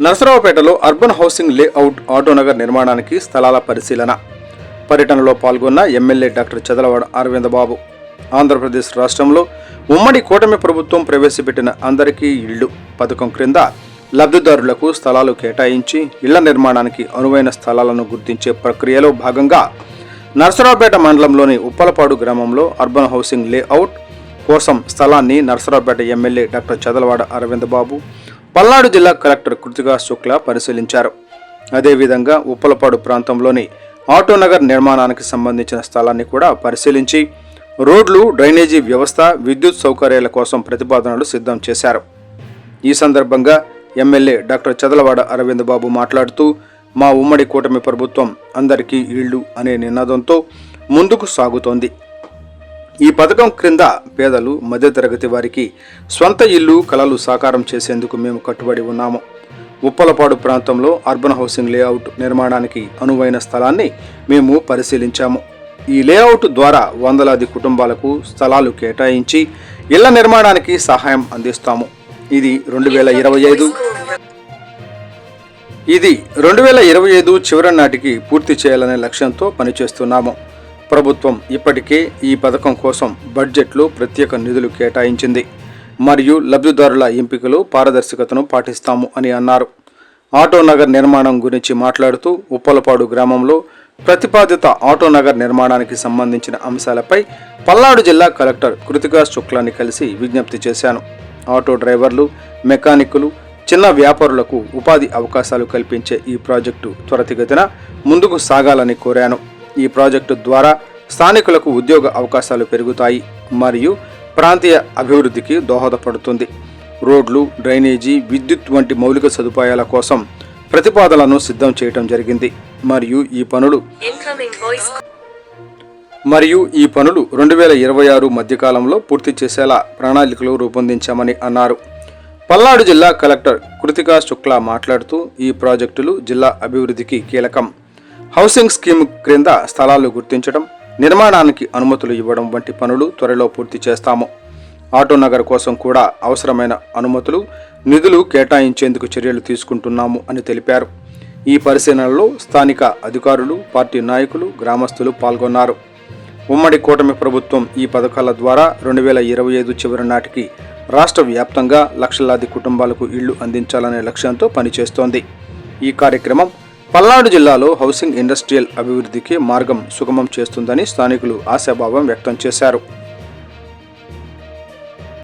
నరసరావుపేటలో urban housing layout Autonagar నిర్మాణానికి స్థలాల పరిశీలన. పర్యటనలో పాల్గొన్న ఎమ్మెల్యే డాక్టర్ చదలవాడ అరవింద్ బాబు. ఆంధ్రప్రదేశ్ రాష్ట్రంలో ఉమ్మడి కూటమి ప్రభుత్వం ప్రవేశపెట్టిన అందరికీ ఇళ్లు పథకం క్రింద లబ్ధిదారులకు స్థలాలు కేటాయించి ఇళ్ల నిర్మాణానికి అనువైన స్థలాలను గుర్తించే ప్రక్రియలో భాగంగా నరసరావుపేట మండలంలోని ఉప్పలపాడు గ్రామంలో అర్బన్ హౌసింగ్ లేఅవుట్ కోసం స్థలాన్ని నరసరావుపేట ఎమ్మెల్యే డాక్టర్ చదలవాడ అరవింద్ బాబు, పల్నాడు జిల్లా కలెక్టర్ కృతికా శుక్లా పరిశీలించారు. అదేవిధంగా ఉప్పలపాడు ప్రాంతంలోని ఆటోనగర్ నిర్మాణానికి సంబంధించిన స్థలాన్ని కూడా పరిశీలించి రోడ్లు, డ్రైనేజీ వ్యవస్థ, విద్యుత్ సౌకర్యాల కోసం ప్రతిపాదనలు సిద్ధం చేశారు. ఈ సందర్భంగా ఎమ్మెల్యే డాక్టర్ చదలవాడ అరవింద్ బాబు మాట్లాడుతూ, మా ఉమ్మడి కూటమి ప్రభుత్వం అందరికీ ఇళ్లు అనే నినాదంతో ముందుకు సాగుతోంది. ఈ పథకం క్రింద పేదలు, మధ్యతరగతి వారికి స్వంత ఇల్లు కలలు సాకారం చేసేందుకు మేము కట్టుబడి ఉన్నాము. ఉప్పలపాడు ప్రాంతంలో అర్బన్ హౌసింగ్ లేఅవుట్ నిర్మాణానికి అనువైన స్థలాన్ని మేము పరిశీలించాము. ఈ లేఅవుట్ ద్వారా వందలాది కుటుంబాలకు స్థలాలు కేటాయించి ఇళ్ల నిర్మాణానికి సహాయం అందిస్తాము. ఇది 2025 చివరి నాటికి పూర్తి చేయాలనే లక్ష్యంతో పనిచేస్తున్నాము. ప్రభుత్వం ఇప్పటికే ఈ పథకం కోసం బడ్జెట్లో ప్రత్యేక నిధులు కేటాయించింది మరియు లబ్ధిదారుల ఎంపికలో పారదర్శకతను పాటిస్తాము అని అన్నారు. ఆటోనగర్ నిర్మాణం గురించి మాట్లాడుతూ ఉప్పలపాడు గ్రామంలో ప్రతిపాదిత ఆటోనగర్ నిర్మాణానికి సంబంధించిన అంశాలపై పల్నాడు జిల్లా కలెక్టర్ కృతికా శుక్లాని కలిసి విజ్ఞప్తి చేశాను. ఆటో డ్రైవర్లు, మెకానిక్కులు, చిన్న వ్యాపారులకు ఉపాధి అవకాశాలు కల్పించే ఈ ప్రాజెక్టు త్వరితగతిన ముందుకు సాగాలని కోరాను. ఈ ప్రాజెక్టు ద్వారా స్థానికులకు ఉద్యోగ అవకాశాలు పెరుగుతాయి మరియు ప్రాంతీయ అభివృద్ధికి దోహదపడుతుంది. రోడ్లు, డ్రైనేజీ, విద్యుత్ వంటి మౌలిక సదుపాయాల కోసం ప్రతిపాదనలను సిద్ధం చేయడం జరిగింది మరియు ఈ పనులు 2026 మధ్యకాలంలో పూర్తి చేసేలా ప్రణాళికలు రూపొందించామని అన్నారు. పల్నాడు జిల్లా కలెక్టర్ కృతికా శుక్లా మాట్లాడుతూ, ఈ ప్రాజెక్టులు జిల్లా అభివృద్ధికి కీలకం. హౌసింగ్ స్కీమ్ క్రింద స్థలాలు గుర్తించడం, నిర్మాణానికి అనుమతులు ఇవ్వడం వంటి పనులు త్వరలో పూర్తి చేస్తాము. ఆటోనగర్ కోసం కూడా అవసరమైన అనుమతులు, నిధులు కేటాయించేందుకు చర్యలు తీసుకుంటున్నాము అని తెలిపారు. ఈ పరిశీలనలో స్థానిక అధికారులు, పార్టీ నాయకులు, గ్రామస్తులు పాల్గొన్నారు. ఉమ్మడి కూటమి ప్రభుత్వం ఈ పథకాల ద్వారా 2025 చివరి నాటికి రాష్ట్ర వ్యాప్తంగా లక్షలాది కుటుంబాలకు ఇళ్లు అందించాలనే లక్ష్యంతో పనిచేస్తోంది. ఈ కార్యక్రమం పల్నాడు జిల్లాలో హౌసింగ్ ఇండస్ట్రియల్ అభివృద్ధికి మార్గం సుగమం చేస్తుందని స్థానికులు ఆశాభావం వ్యక్తం చేశారు.